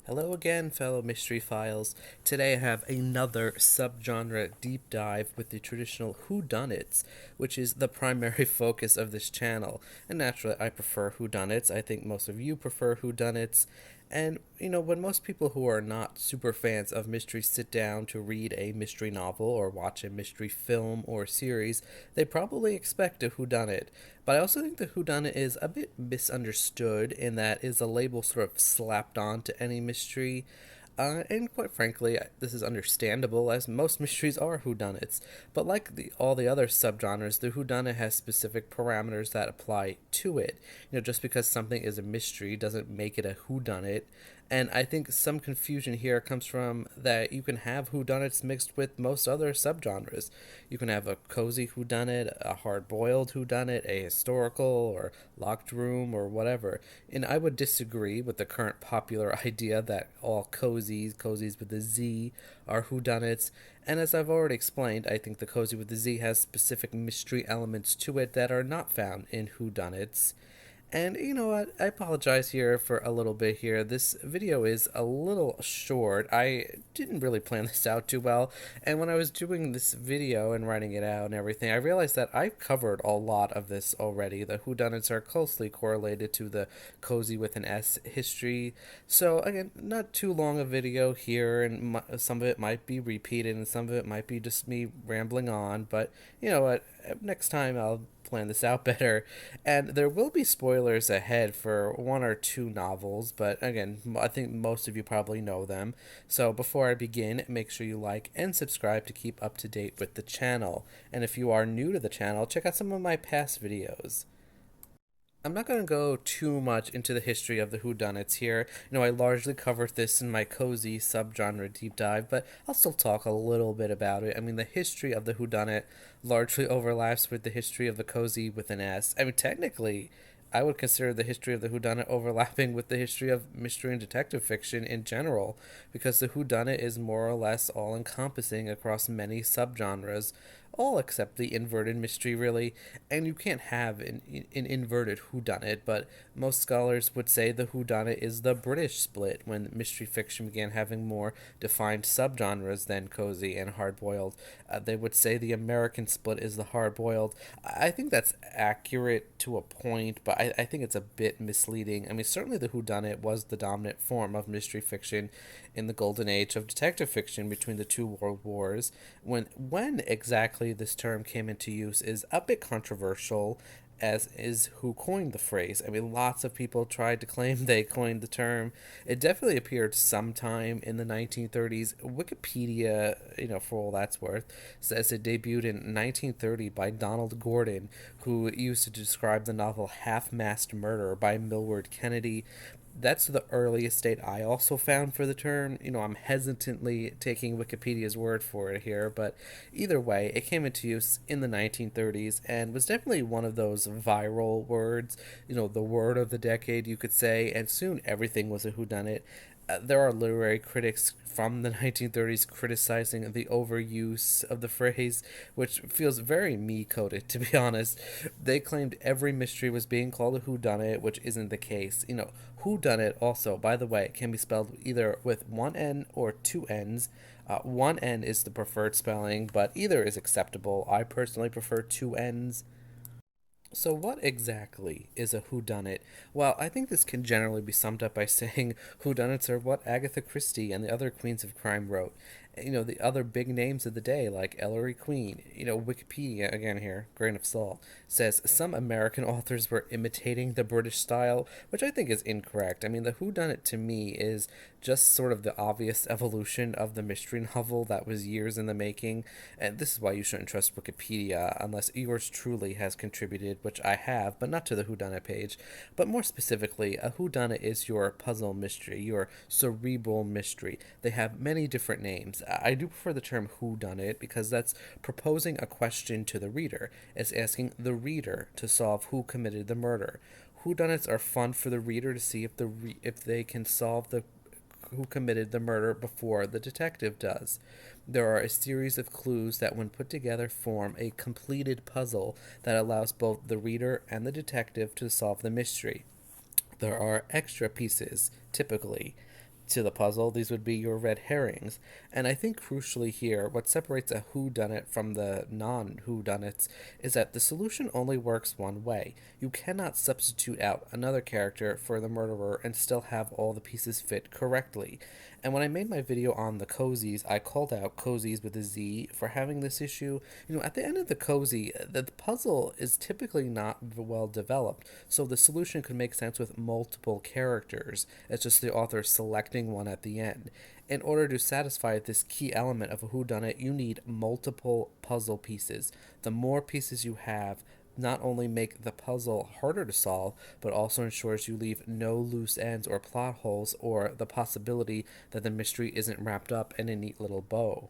Hello again, fellow Mystery Files. Today I have another subgenre deep dive with the traditional Whodunits, which is the primary focus of this channel. And naturally, I prefer Whodunits. I think most of you prefer Whodunits. And, when most people who are not super fans of mystery sit down to read a mystery novel or watch a mystery film or series, they probably expect a whodunit. But I also think the whodunit is a bit misunderstood in that is a label sort of slapped on to any mystery. And quite frankly, this is understandable, as most mysteries are whodunits. But like all the other subgenres, the whodunit has specific parameters that apply to it. Just because something is a mystery doesn't make it a whodunit. And I think some confusion here comes from that you can have whodunits mixed with most other subgenres. You can have a cozy whodunit, a hard-boiled whodunit, a historical or locked room or whatever. And I would disagree with the current popular idea that all cozies with a Z, are whodunits. And as I've already explained, I think the cozy with the Z has specific mystery elements to it that are not found in whodunits. And you know what? I apologize here for a little bit here. This video is a little short. I didn't really plan this out too well. And when I was doing this video and writing it out and everything, I realized that I've covered a lot of this already. The whodunits are closely correlated to the cozy with an S history. So again, not too long a video here, and some of it might be repeated and some of it might be just me rambling on. But you know what? Next time I'll plan this out better. And there will be spoilers ahead for one or two novels, but again, I think most of you probably know them. So before I begin, make sure you like and subscribe to keep up to date with the channel. And if you are new to the channel, check out some of my past videos. I'm not going to go too much into the history of the whodunits here. I largely covered this in my cozy subgenre deep dive, but I'll still talk a little bit about it. The history of the whodunit largely overlaps with the history of the cozy with an S. Technically, I would consider the history of the whodunit overlapping with the history of mystery and detective fiction in general, because the whodunit is more or less all encompassing across many subgenres, all except the inverted mystery, really. And you can't have an inverted whodunit, but most scholars would say the whodunit is the British split when mystery fiction began having more defined subgenres than cozy and hard-boiled. They would say the American split is the hard-boiled. I think that's accurate to a point, but I think it's a bit misleading. Certainly the whodunit was the dominant form of mystery fiction in the golden age of detective fiction between the two world wars. When exactly this term came into use is a bit controversial, as is who coined the phrase. Lots of people tried to claim they coined the term. It definitely appeared sometime in the 1930s. Wikipedia, for all that's worth, says it debuted in 1930 by Donald Gordon, who used to describe the novel Half-Mast Murder by Millward Kennedy. That's the earliest date I also found for the term. I'm hesitantly taking Wikipedia's word for it here, but either way, it came into use in the 1930s and was definitely one of those viral words, the word of the decade, you could say, and soon everything was a whodunit. There are literary critics from the 1930s criticizing the overuse of the phrase, which feels very me-coded, to be honest. They claimed every mystery was being called a whodunit, which isn't the case. Whodunit also, by the way, can be spelled either with one N or two N's. One N is the preferred spelling, but either is acceptable. I personally prefer two N's. So, what exactly is a whodunit? Well, I think this can generally be summed up by saying whodunits are what Agatha Christie and the other queens of crime wrote. The other big names of the day, like Ellery Queen. Wikipedia, again here, grain of salt, says some American authors were imitating the British style, which I think is incorrect. The whodunit to me is just sort of the obvious evolution of the mystery novel that was years in the making. And this is why you shouldn't trust Wikipedia unless yours truly has contributed, which I have, but not to the whodunit page. But more specifically, a whodunit is your puzzle mystery, your cerebral mystery. They have many different names. I do prefer the term whodunit because that's proposing a question to the reader. It's asking the reader to solve who committed the murder. Whodunits are fun for the reader to see if they can solve the who committed the murder before the detective does. There are a series of clues that, when put together, form a completed puzzle that allows both the reader and the detective to solve the mystery. There are extra pieces, typically, to the puzzle, these would be your red herrings. And I think crucially here, what separates a whodunit from the non-whodunits is that the solution only works one way. You cannot substitute out another character for the murderer and still have all the pieces fit correctly. And when I made my video on the cozies, I called out cozies with a Z for having this issue. At the end of the cozy, the puzzle is typically not well developed, so the solution could make sense with multiple characters. It's just the author selecting one at the end. In order to satisfy this key element of a whodunit, you need multiple puzzle pieces. The more pieces you have, not only make the puzzle harder to solve, but also ensures you leave no loose ends or plot holes or the possibility that the mystery isn't wrapped up in a neat little bow.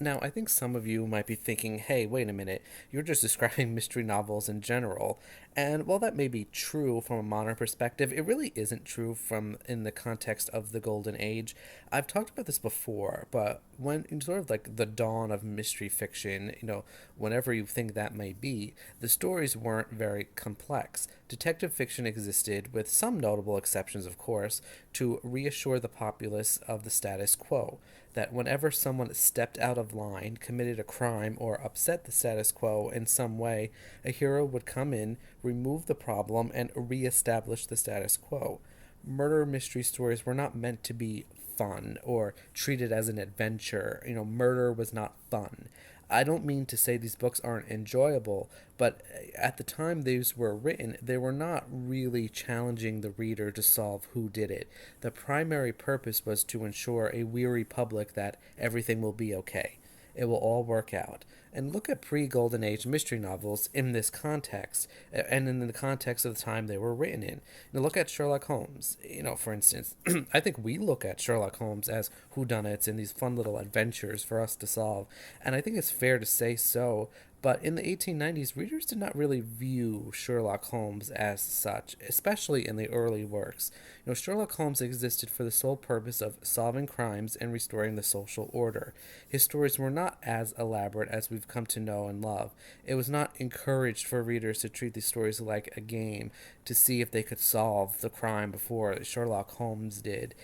Now, I think some of you might be thinking, hey, wait a minute, you're just describing mystery novels in general. And while that may be true from a modern perspective, it really isn't true from in the context of the Golden Age. I've talked about this before, but when in sort of like the dawn of mystery fiction, whenever you think that may be, the stories weren't very complex. Detective fiction existed, with some notable exceptions, of course, to reassure the populace of the status quo, that whenever someone stepped out of line, committed a crime, or upset the status quo in some way, a hero would come in, remove the problem, and reestablish the status quo. Murder mystery stories were not meant to be fun or treated as an adventure. Murder was not fun. I don't mean to say these books aren't enjoyable, but at the time these were written, they were not really challenging the reader to solve who did it. The primary purpose was to ensure a weary public that everything will be okay. It will all work out. And look at pre-Golden Age mystery novels in this context, and in the context of the time they were written in. Now look at Sherlock Holmes. For instance, I think we look at Sherlock Holmes as whodunits and these fun little adventures for us to solve. And I think it's fair to say so. But in the 1890s, readers did not really view Sherlock Holmes as such, especially in the early works. Sherlock Holmes existed for the sole purpose of solving crimes and restoring the social order. His stories were not as elaborate as we've come to know and love. It was not encouraged for readers to treat these stories like a game, to see if they could solve the crime before Sherlock Holmes did.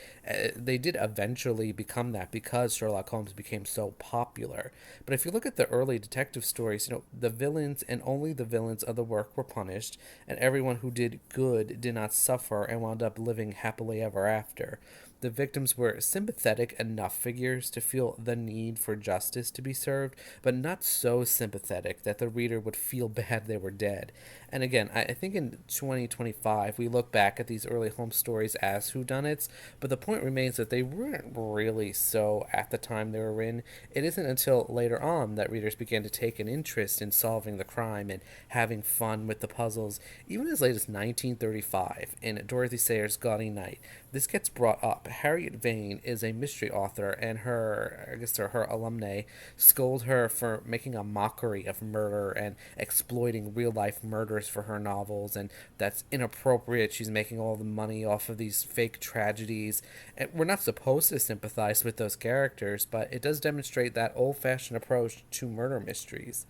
They did eventually become that because Sherlock Holmes became so popular. But if you look at the early detective stories, the villains and only the villains of the work were punished, and everyone who did good did not suffer and wound up living happily ever after. The victims were sympathetic enough figures to feel the need for justice to be served, but not so sympathetic that the reader would feel bad they were dead. And again, I think in 2025 we look back at these early home stories as whodunits, but the point remains that they weren't really so at the time they were in. It isn't until later on that readers began to take an interest in solving the crime and having fun with the puzzles, even as late as 1935 in Dorothy Sayers' Gaudy Night. This gets brought up. Harriet Vane is a mystery author, and her alumni scold her for making a mockery of murder and exploiting real-life murders for her novels, and that's inappropriate. She's making all the money off of these fake tragedies. And we're not supposed to sympathize with those characters, but it does demonstrate that old-fashioned approach to murder mysteries.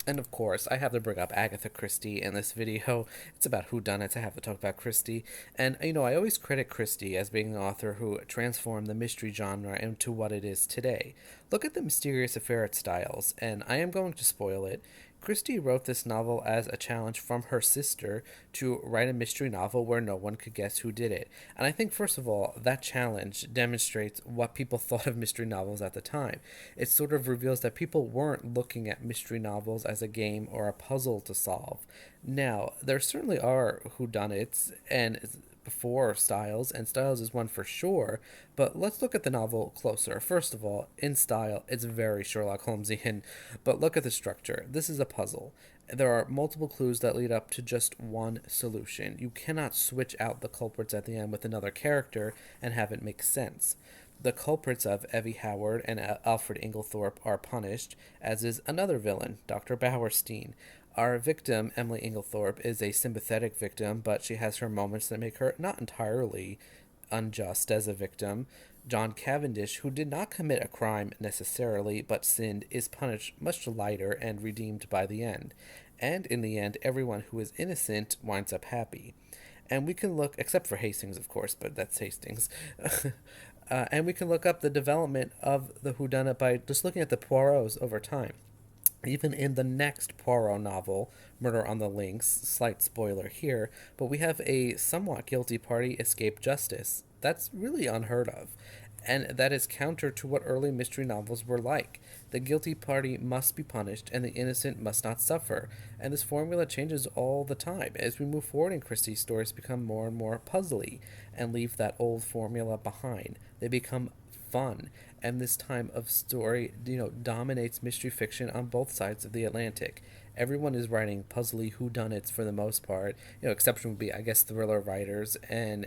And of course, I have to bring up Agatha Christie in this video. It's about whodunits. I have to talk about Christie. And, I always credit Christie as being the author who transformed the mystery genre into what it is today. Look at the mysterious affair at Styles, and I am going to spoil it. Christie wrote this novel as a challenge from her sister to write a mystery novel where no one could guess who did it. And I think, first of all, that challenge demonstrates what people thought of mystery novels at the time. It sort of reveals that people weren't looking at mystery novels as a game or a puzzle to solve. Now, there certainly are whodunits, and before Styles, and Styles is one for sure, but let's look at the novel closer. First of all, in style, it's very Sherlock Holmesian, but look at the structure. This is a puzzle. There are multiple clues that lead up to just one solution. You cannot switch out the culprits at the end with another character and have it make sense. The culprits of Evie Howard and Alfred Inglethorpe are punished, as is another villain, Dr. Bauerstein. Our victim, Emily Inglethorpe, is a sympathetic victim, but she has her moments that make her not entirely unjust as a victim. John Cavendish, who did not commit a crime necessarily, but sinned, is punished much lighter and redeemed by the end. And in the end, everyone who is innocent winds up happy. And we can look, except for Hastings, of course, but that's Hastings. And we can look up the development of the whodunit by just looking at the Poirots over time. Even in the next Poirot novel, Murder on the Links, slight spoiler here, but we have a somewhat guilty party escape justice. That's really unheard of. And that is counter to what early mystery novels were like. The guilty party must be punished and the innocent must not suffer. And this formula changes all the time. As we move forward in Christie's stories become more and more puzzly and leave that old formula behind. They become fun, and this time of story, dominates mystery fiction on both sides of the Atlantic. Everyone is writing puzzly whodunits for the most part. Exception would be, I guess, thriller writers, and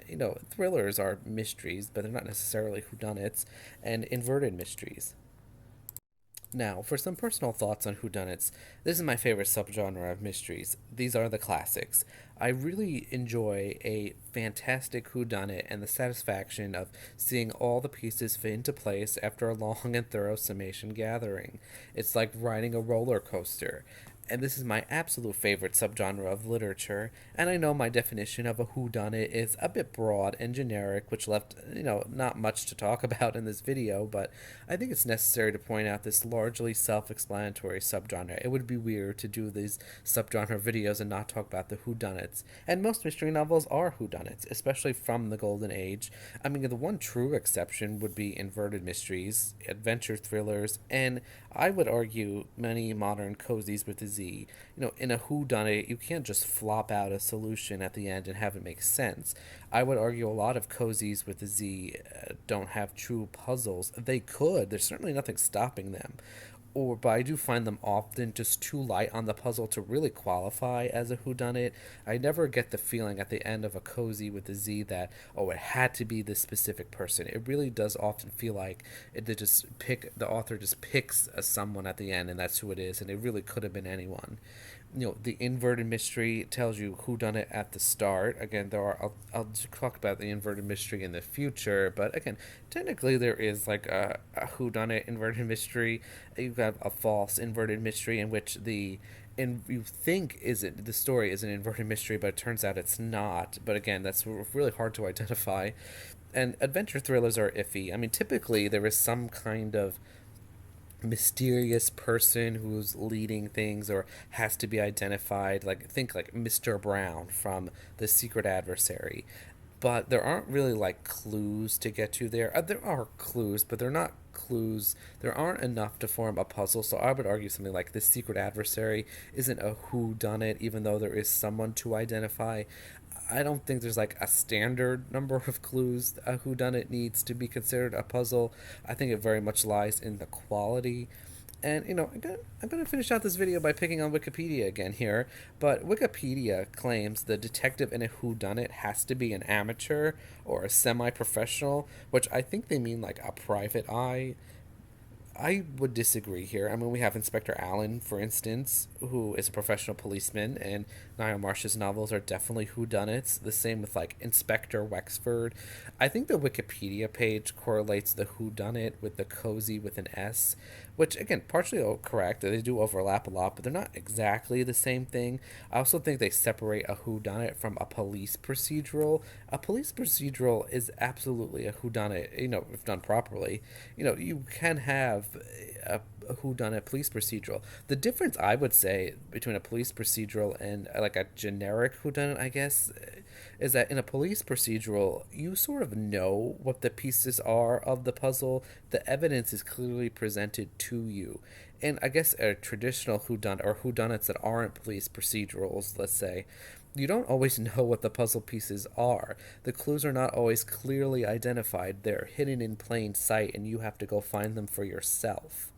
thrillers are mysteries, but they're not necessarily whodunits, and inverted mysteries. Now, for some personal thoughts on whodunits, this is my favorite subgenre of mysteries. These are the classics. I really enjoy a fantastic whodunit and the satisfaction of seeing all the pieces fit into place after a long and thorough summation gathering. It's like riding a roller coaster. And this is my absolute favorite subgenre of literature, and I know my definition of a whodunit is a bit broad and generic, which left, not much to talk about in this video, but I think it's necessary to point out this largely self-explanatory subgenre. It would be weird to do these subgenre videos and not talk about the whodunits, and most mystery novels are whodunits, especially from the Golden Age. I mean, the one true exception would be inverted mysteries, adventure thrillers, and I would argue many modern cozies with a Z. In a whodunit, you can't just flop out a solution at the end and have it make sense. I would argue a lot of cozies with a Z don't have true puzzles. They could. There's certainly nothing stopping them. But I do find them often just too light on the puzzle to really qualify as a whodunit. I never get the feeling at the end of a cozy with a Z that, it had to be this specific person. It really does often feel like the author just picks someone at the end and that's who it is, and it really could have been anyone. The inverted mystery tells you whodunit at the start. Again, I'll talk about the inverted mystery in the future, but again, technically there is like a whodunit inverted mystery. You've got a false inverted mystery in which you think the story is an inverted mystery, but it turns out it's not. But again, that's really hard to identify. And adventure thrillers are iffy. I mean, typically there is some kind of mysterious person who's leading things or has to be identified, think like Mr. Brown from The Secret Adversary, but there aren't really like clues to get to there. There are clues, but they're not clues. There aren't enough to form a puzzle. So I would argue something like The Secret Adversary isn't a whodunit, even though there is someone to identify. I don't think there's like a standard number of clues a whodunit needs to be considered a puzzle. I think it very much lies in the quality. And, I'm going to finish out this video by picking on Wikipedia again here. But Wikipedia claims the detective in a whodunit has to be an amateur or a semi-professional, which I think they mean like a private eye. I would disagree here. I mean, we have Inspector Allen, for instance, who is a professional policeman, and Niall Marsh's novels are definitely whodunits. The same with, like, Inspector Wexford. I think the Wikipedia page correlates the whodunit with the cozy with an S, which, again, partially correct. They do overlap a lot, but they're not exactly the same thing. I also think they separate a whodunit from a police procedural. A police procedural is absolutely a whodunit, if done properly. You can have a whodunit police procedural. The difference, I would say, between a police procedural and like a generic whodunit, I guess, is that in a police procedural, you sort of know what the pieces are of the puzzle. The evidence is clearly presented to you. And I guess a traditional whodunit, or whodunits that aren't police procedurals, let's say, you don't always know what the puzzle pieces are. The clues are not always clearly identified. They're hidden in plain sight, and you have to go find them for yourself.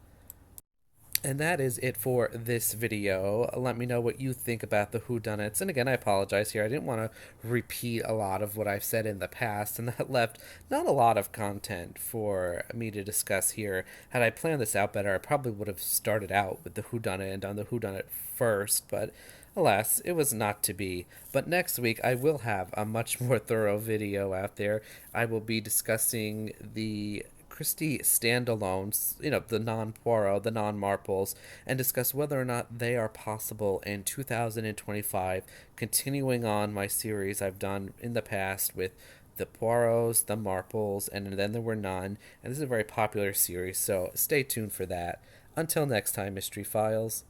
And that is it for this video. Let me know what you think about the whodunits. And again, I apologize here. I didn't want to repeat a lot of what I've said in the past, and that left not a lot of content for me to discuss here. Had I planned this out better, I probably would have started out with the whodunit and done the whodunit first, but alas, it was not to be. But next week, I will have a much more thorough video out there. I will be discussing the Christie standalones, the non-Poirot, the non-Marples, and discuss whether or not they are possible in 2025, continuing on my series I've done in the past with the Poirots, the Marples, and then there were none. And this is a very popular series, so stay tuned for that. Until next time, Mystery Files.